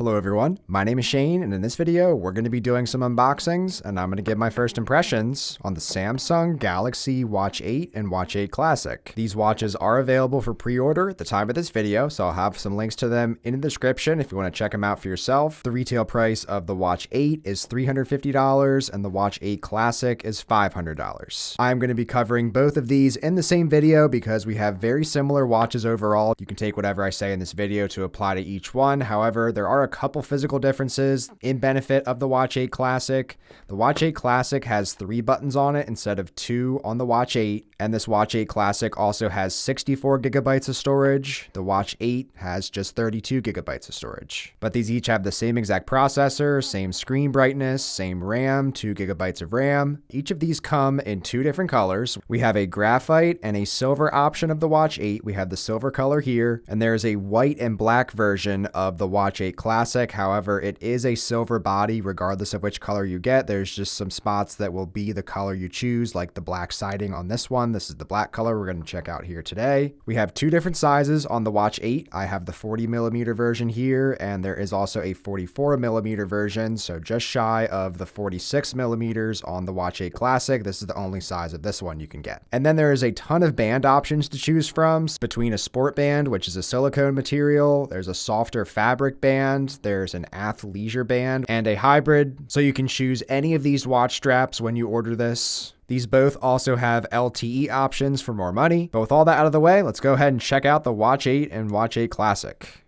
Hello everyone, my name is Shane, and in this video we're going to be doing some unboxings, and I'm going to give my first impressions on the Samsung Galaxy Watch 8 and Watch 8 Classic. These watches are available for pre-order at the time of this video, so I'll have some links to them in the description if you want to check them out for yourself. The retail price of the Watch 8 is $350 and the Watch 8 Classic is $500. I'm going to be covering both of these in the same video because we have very similar watches overall. You can take whatever I say in this video to apply to each one. However, there are a couple physical differences in benefit of the Watch 8 Classic. The Watch 8 Classic has 3 buttons on it instead of 2 on the Watch 8, and this Watch 8 Classic also has 64 gigabytes of storage. The Watch 8 has just 32 gigabytes of storage. But these each have the same exact processor, same screen brightness, same RAM, 2 gigabytes of RAM. Each of these come in 2 different colors. We have a graphite and a silver option of the Watch 8. We have the silver color here, and there's a white and black version of the Watch 8 Classic. However, it is a silver body regardless of which color you get. There's just some spots that will be the color you choose, like the black siding on this one. This is the black color we're going to check out here today. We have 2 different sizes on the Watch 8. I have the 40mm version here, and there is also a 44mm version, so just shy of the 46mm on the Watch 8 Classic. This is the only size of this one you can get. And then there is a ton of band options to choose from, between a sport band, which is a silicone material, there's a softer fabric band, there's an athleisure band, and a hybrid, so you can choose any of these watch straps when you order this. These both also have LTE options for more money. But with all that out of the way, let's go ahead and check out the Watch 8 and Watch 8 Classic.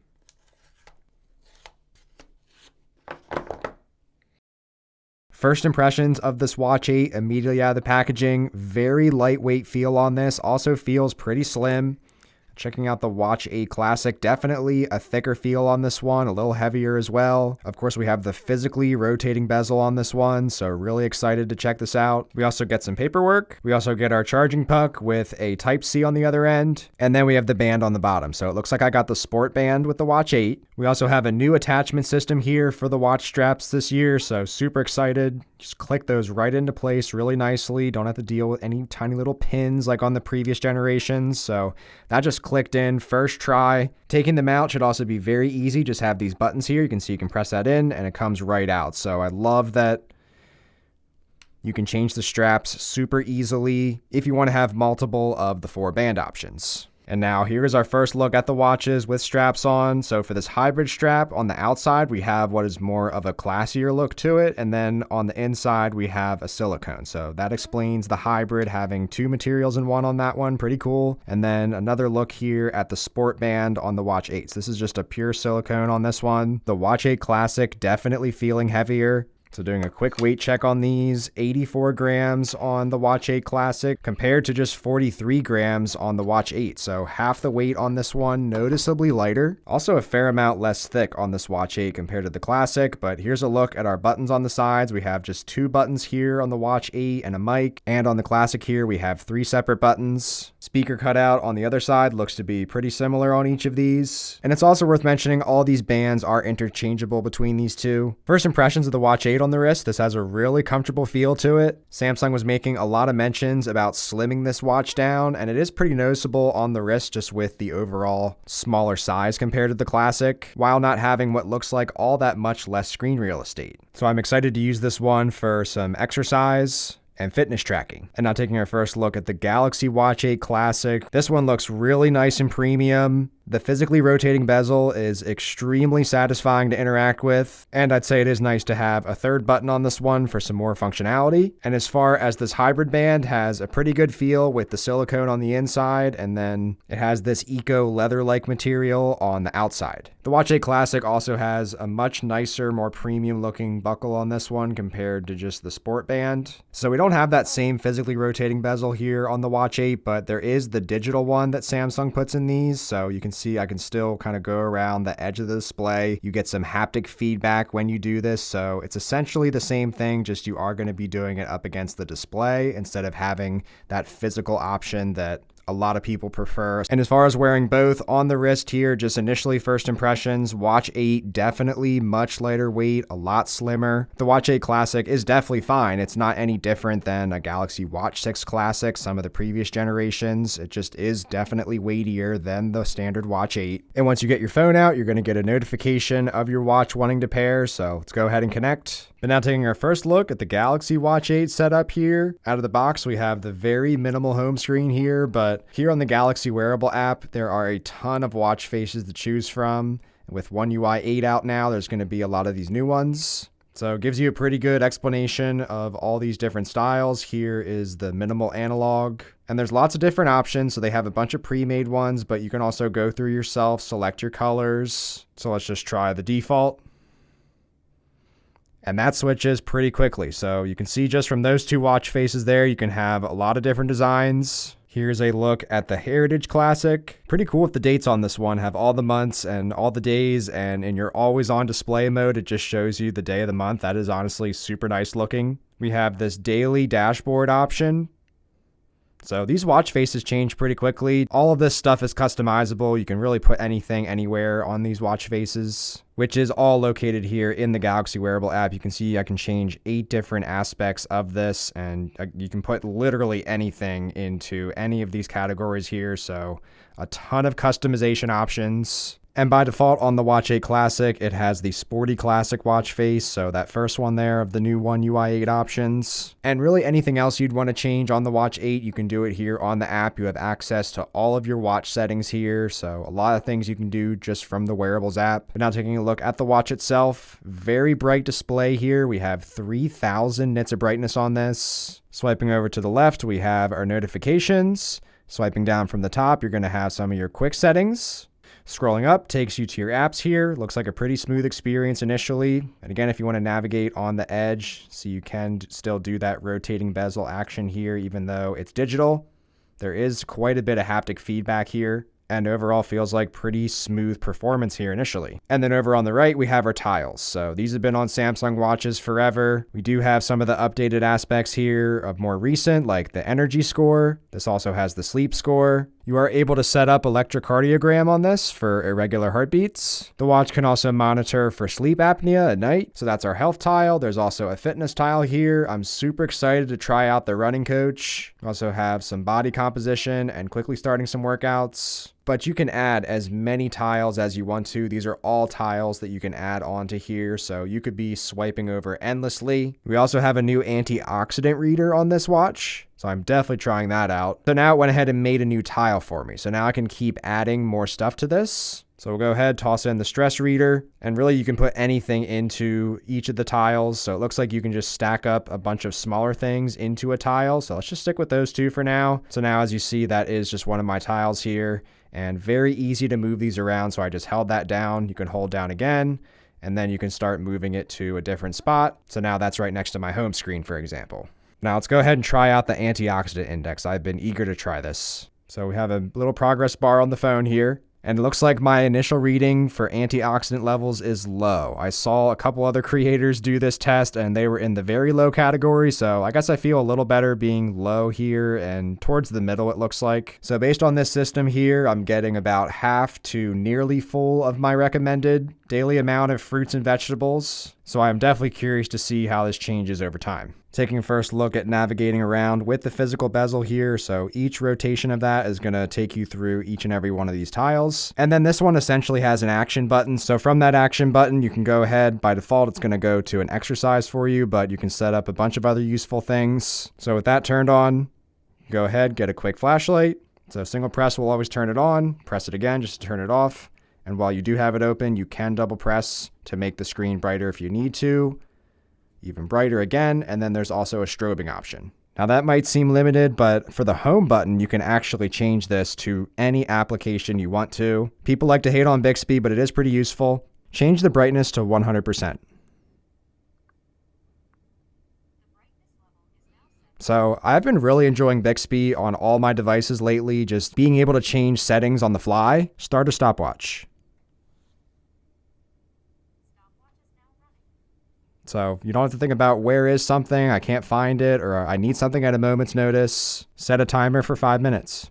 First impressions of this Watch 8 immediately out of the packaging. Very lightweight feel on this, also feels pretty slim. Checking out the Watch 8 Classic, definitely a thicker feel on this one, a little heavier as well. Of course, we have the physically rotating bezel on this one, so really excited to check this out. We also get some paperwork. We also get our charging puck with a Type-C on the other end, and then we have the band on the bottom. So it looks like I got the sport band with the Watch 8. We also have a new attachment system here for the watch straps this year, so super excited. Just click those right into place really nicely. Don't have to deal with any tiny little pins like on the previous generations, so that just clicked in first try. Taking them out should also be very easy. Just have these buttons here. You can see you can press that in and it comes right out. So I love that you can change the straps super easily if you want to have multiple of the 4 band options. And now here's our first look at the watches with straps on. So for this hybrid strap on the outside, we have what is more of a classier look to it. And then on the inside, we have a silicone. So that explains the hybrid having 2 materials in one on that one. Pretty cool. And then another look here at the sport band on the Watch 8s. This is just a pure silicone on this one. The Watch 8 Classic definitely feeling heavier. So doing a quick weight check on these, 84 grams on the Watch 8 Classic compared to just 43 grams on the Watch 8. So half the weight on this one, noticeably lighter. Also a fair amount less thick on this Watch 8 compared to the Classic, but here's a look at our buttons on the sides. We have just 2 buttons here on the Watch 8 and a mic, and on the Classic here we have 3 separate buttons. Speaker cutout on the other side looks to be pretty similar on each of these. And it's also worth mentioning all these bands are interchangeable between these two. First impressions of the Watch 8 on the wrist, this has a really comfortable feel to it. Samsung was making a lot of mentions about slimming this watch down, and it is pretty noticeable on the wrist just with the overall smaller size compared to the Classic, while not having what looks like all that much less screen real estate. So I'm excited to use this one for some exercise and fitness tracking. And now taking our first look at the Galaxy Watch 8 Classic. This one looks really nice and premium. The physically rotating bezel is extremely satisfying to interact with, and I'd say it is nice to have a 3rd button on this one for some more functionality. And as far as this hybrid band, has a pretty good feel with the silicone on the inside, and then it has this eco leather-like material on the outside. The Watch 8 Classic also has a much nicer, more premium looking buckle on this one compared to just the sport band. So we don't have that same physically rotating bezel here on the Watch 8, but there is the digital one that Samsung puts in these, so you can see I can still kind of go around the edge of the display. You get some haptic feedback when you do this, so it's essentially the same thing, just you are going to be doing it up against the display instead of having that physical option that a lot of people prefer. And as far as wearing both on the wrist here, just initially first impressions, Watch 8 definitely much lighter weight, a lot slimmer. The Watch 8 Classic is definitely fine. It's not any different than a Galaxy Watch 6 Classic, some of the previous generations. It just is definitely weightier than the standard Watch 8. And once you get your phone out, you're going to get a notification of your watch wanting to pair. So let's go ahead and connect. But now taking our first look at the Galaxy Watch 8 setup here. Out of the box, we have the very minimal home screen here, but here on the Galaxy Wearable app, there are a ton of watch faces to choose from. With One UI 8 out now, there's going to be a lot of these new ones. So it gives you a pretty good explanation of all these different styles. Here is the minimal analog, and there's lots of different options. So they have a bunch of pre-made ones, but you can also go through yourself, select your colors. So let's just try the default. And that switches pretty quickly. So you can see just from those two watch faces there, you can have a lot of different designs. Here's a look at the Heritage Classic. Pretty cool if the dates on this one have all the months and all the days, and in your always on display mode, it just shows you the day of the month. That is honestly super nice looking. We have this daily dashboard option. So these watch faces change pretty quickly. All of this stuff is customizable. You can really put anything anywhere on these watch faces, which is all located here in the Galaxy Wearable app. You can see I can change 8 different aspects of this, and you can put literally anything into any of these categories here. So a ton of customization options. And by default on the Watch 8 Classic, it has the Sporty Classic watch face, so that first one there of the new One UI 8 options. And really anything else you'd want to change on the Watch 8, you can do it here on the app. You have access to all of your watch settings here, so a lot of things you can do just from the Wearables app. But now taking a look at the watch itself, very bright display here. We have 3000 nits of brightness on this. Swiping over to the left, we have our notifications. Swiping down from the top, you're going to have some of your quick settings. Scrolling up takes you to your apps here. Looks like a pretty smooth experience initially. And again, if you want to navigate on the edge, so you can still do that rotating bezel action here, even though it's digital. There is quite a bit of haptic feedback here, and overall feels like pretty smooth performance here initially. And then over on the right, we have our tiles. So these have been on Samsung watches forever. We do have some of the updated aspects here of more recent, like the energy score. This also has the sleep score. You are able to set up electrocardiogram on this for irregular heartbeats. The watch can also monitor for sleep apnea at night. So that's our health tile. There's also a fitness tile here. I'm super excited to try out the running coach. Also have some body composition and quickly starting some workouts. But you can add as many tiles as you want to. These are all tiles that you can add onto here, so you could be swiping over endlessly. We also have a new antioxidant reader on this watch, so I'm definitely trying that out. So now it went ahead and made a new tile for me. So now I can keep adding more stuff to this. So we'll go ahead, toss in the stress reader, and really you can put anything into each of the tiles. So it looks like you can just stack up a bunch of smaller things into a tile. So let's just stick with those two for now. So now as you see, that is just one of my tiles here, and very easy to move these around. So I just held that down. You can hold down again, and then you can start moving it to a different spot. So now that's right next to my home screen, for example. Now let's go ahead and try out the antioxidant index. I've been eager to try this. So we have a little progress bar on the phone here. And it looks like my initial reading for antioxidant levels is low. I saw a couple other creators do this test and they were in the very low category. So I guess I feel a little better being low here and towards the middle it looks like. So based on this system here, I'm getting about half to nearly full of my recommended daily amount of fruits and vegetables. So I'm definitely curious to see how this changes over time. Taking a first look at navigating around with the physical bezel here. So each rotation of that is going to take you through each and every one of these tiles. And then this one essentially has an action button. So from that action button, you can go ahead. By default, it's going to go to an exercise for you, but you can set up a bunch of other useful things. So with that turned on, go ahead, get a quick flashlight. So single press will always turn it on. Press it again just to turn it off. And while you do have it open, you can double press to make the screen brighter if you need to. Even brighter again, and then there's also a strobing option. Now that might seem limited, but for the home button, you can actually change this to any application you want to. People like to hate on Bixby, but it is pretty useful. Change the brightness to 100%. So I've been really enjoying Bixby on all my devices lately, just being able to change settings on the fly. Start a stopwatch. So you don't have to think about where is something, I can't find it, or I need something at a moment's notice. Set a timer for 5 minutes.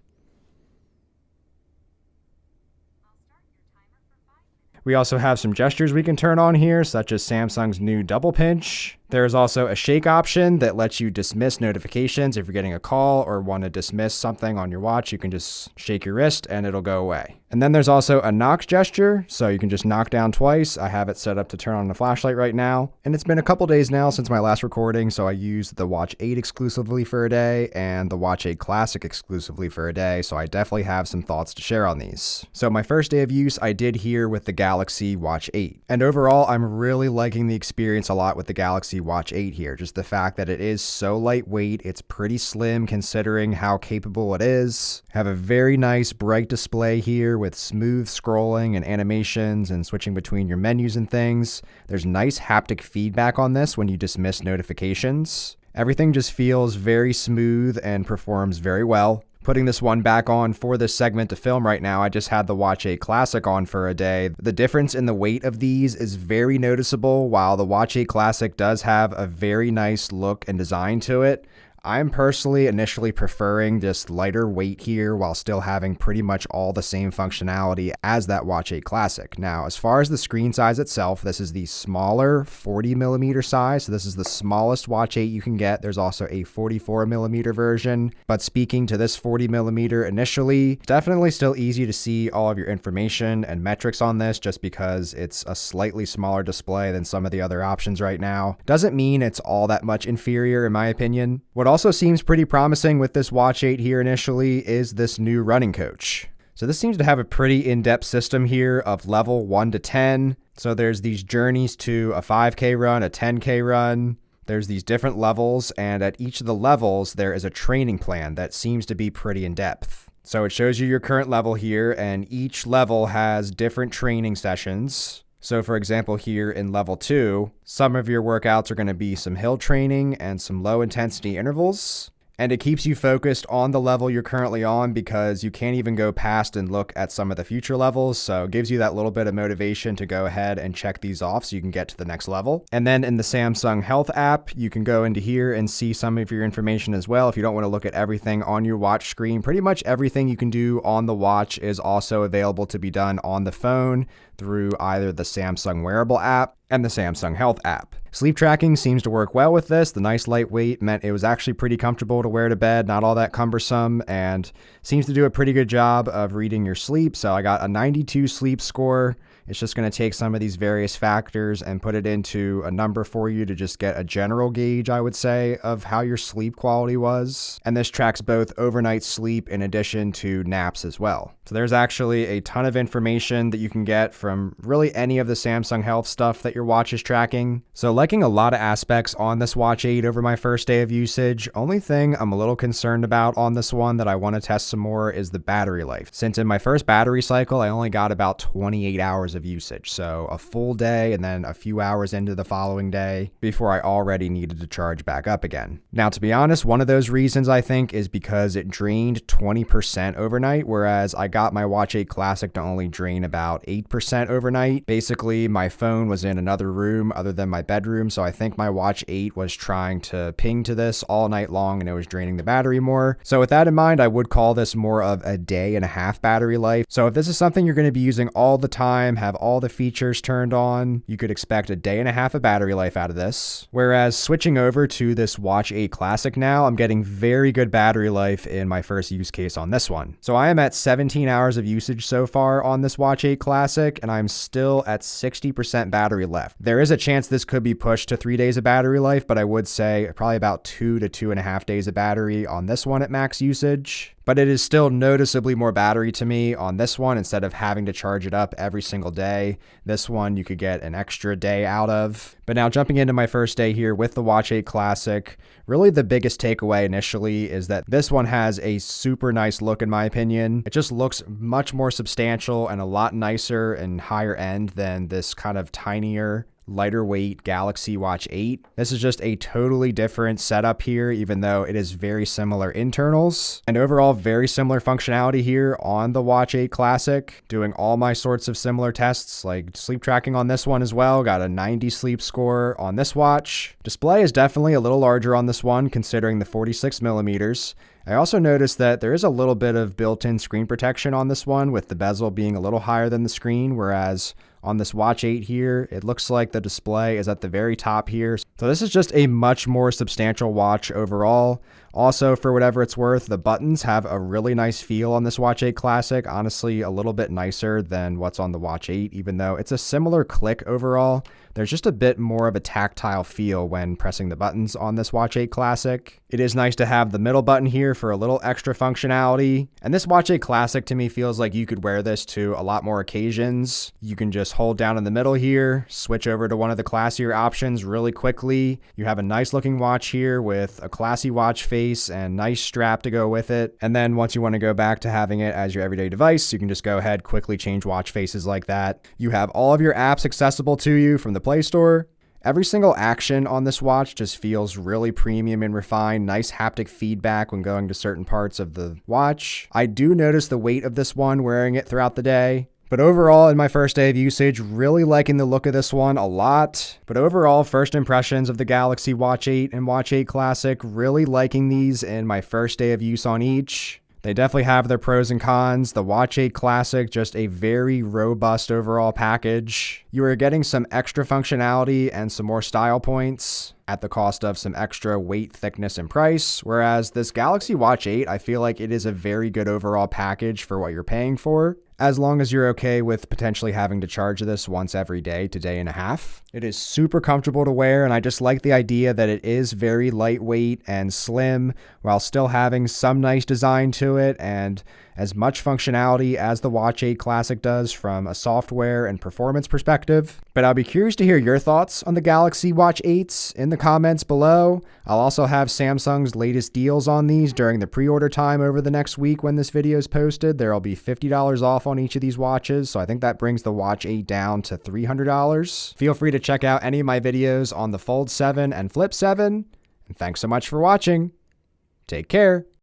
We also have some gestures we can turn on here, such as Samsung's new double pinch. There's also a shake option that lets you dismiss notifications. If you're getting a call or want to dismiss something on your watch, you can just shake your wrist and it'll go away. And then there's also a knock gesture, so you can just knock down twice. I have it set up to turn on the flashlight right now. And it's been a couple days now since my last recording, so I used the Watch 8 exclusively for a day and the Watch 8 Classic exclusively for a day, so I definitely have some thoughts to share on these. So my first day of use I did here with the Galaxy Watch 8. And overall, I'm really liking the experience a lot with the Galaxy Watch 8 here. Just the fact that it is so lightweight, it's pretty slim considering how capable it is. Have a very nice bright display here with smooth scrolling and animations and switching between your menus and things. There's nice haptic feedback on this when you dismiss notifications. Everything just feels very smooth and performs very well. Putting this one back on for this segment to film right now, I just had the Watch 8 Classic on for a day. The difference in the weight of these is very noticeable. While the Watch 8 Classic does have a very nice look and design to it, I'm personally initially preferring this lighter weight here while still having pretty much all the same functionality as that Watch 8 Classic. Now, as far as the screen size itself, this is the smaller 40mm size. So this is the smallest Watch 8 you can get. There's also a 44mm version. But speaking to this 40mm initially, definitely still easy to see all of your information and metrics on this just because it's a slightly smaller display than some of the other options right now. Doesn't mean it's all that much inferior in my opinion. What also seems pretty promising with this Watch 8 here initially is this new running coach. So this seems to have a pretty in-depth system here of level 1 to 10. So there's these journeys to a 5K run, a 10K run. There's these different levels, and at each of the levels, there is a training plan that seems to be pretty in-depth. So it shows you your current level here, and each level has different training sessions. So for example, here in level 2, some of your workouts are going to be some hill training and some low intensity intervals. And it keeps you focused on the level you're currently on because you can't even go past and look at some of the future levels. So it gives you that little bit of motivation to go ahead and check these off so you can get to the next level. And then in the Samsung Health app, you can go into here and see some of your information as well. If you don't want to look at everything on your watch screen, pretty much everything you can do on the watch is also available to be done on the phone through either the Samsung Wearable app and the Samsung Health app. Sleep tracking seems to work well with this. The nice lightweight meant it was actually pretty comfortable to wear to bed, not all that cumbersome, and seems to do a pretty good job of reading your sleep. So I got a 92 sleep score. It's just going to take some of these various factors and put it into a number for you to just get a general gauge, I would say, of how your sleep quality was. And this tracks both overnight sleep in addition to naps as well. So there's actually a ton of information that you can get from really any of the Samsung Health stuff that your watch is tracking. So liking a lot of aspects on this Watch 8 over my first day of usage. Only thing I'm a little concerned about on this one that I want to test some more is the battery life. Since in my first battery cycle, I only got about 28 hours of usage. So a full day and then a few hours into the following day before I already needed to charge back up again. Now, to be honest, one of those reasons I think is because it drained 20% overnight, whereas I got my Watch 8 Classic to only drain about 8% overnight. Basically, my phone was in another room other than my bedroom, so I think my Watch 8 was trying to ping to this all night long and it was draining the battery more. So with that in mind, I would call this more of a day and a half battery life. So if this is something you're going to be using all the time, have all the features turned on, you could expect a day and a half of battery life out of this. Whereas switching over to this Watch 8 Classic now, I'm getting very good battery life in my first use case on this one. So I am at 17 hours of usage so far on this Watch 8 Classic, and I'm still at 60% battery left. There is a chance this could be pushed to 3 days of battery life, but I would say probably about 2 to 2.5 days of battery on this one at max usage. But it is still noticeably more battery to me on this one instead of having to charge it up every single day. This one you could get an extra day out of. But now jumping into my first day here with the Watch 8 Classic, really the biggest takeaway initially is that this one has a super nice look in my opinion. It just looks much more substantial and a lot nicer and higher end than this kind of tinier, lighter weight Galaxy Watch 8. This is just a totally different setup here, even though it is very similar internals and overall very similar functionality here on the Watch 8 Classic. Doing all my sorts of similar tests like sleep tracking on this one as well. Got a 90 sleep score on this watch. Display is definitely a little larger on this one considering the 46 millimeters. I also noticed that there is a little bit of built-in screen protection on this one, with the bezel being a little higher than the screen, whereas on this Watch 8 here, it looks like the display is at the very top here. So this is just a much more substantial watch overall. Also, for whatever it's worth, the buttons have a really nice feel on this Watch 8 Classic. Honestly, a little bit nicer than what's on the Watch 8, even though it's a similar click overall. There's just a bit more of a tactile feel when pressing the buttons on this Watch 8 Classic. It is nice to have the middle button here for a little extra functionality. And this Watch 8 Classic to me feels like you could wear this to a lot more occasions. You can just hold down in the middle here, switch over to one of the classier options really quickly. You have a nice looking watch here with a classy watch face and nice strap to go with it. And then once you want to go back to having it as your everyday device, you can just go ahead, quickly change watch faces like that. You have all of your apps accessible to you from the Play Store. Every single action on this watch just feels really premium and refined. Nice haptic feedback when going to certain parts of the watch. I do notice the weight of this one wearing it throughout the day. But overall, in my first day of usage, really liking the look of this one a lot. But overall, first impressions of the Galaxy Watch 8 and Watch 8 Classic, really liking these in my first day of use on each. They definitely have their pros and cons. The Watch 8 Classic, just a very robust overall package. You are getting some extra functionality and some more style points at the cost of some extra weight, thickness, and price. Whereas this Galaxy Watch 8, I feel like it is a very good overall package for what you're paying for, as long as you're okay with potentially having to charge this once every day to day and a half. It is super comfortable to wear, and I just like the idea that it is very lightweight and slim while still having some nice design to it and as much functionality as the Watch 8 Classic does from a software and performance perspective. But I'll be curious to hear your thoughts on the Galaxy Watch 8s in the comments below. I'll also have Samsung's latest deals on these during the pre-order time over the next week when this video is posted. There'll be $50 off on each of these watches, so I think that brings the Watch 8 down to $300. Feel free to check out any of my videos on the Fold 7 and Flip 7. And thanks so much for watching. Take care.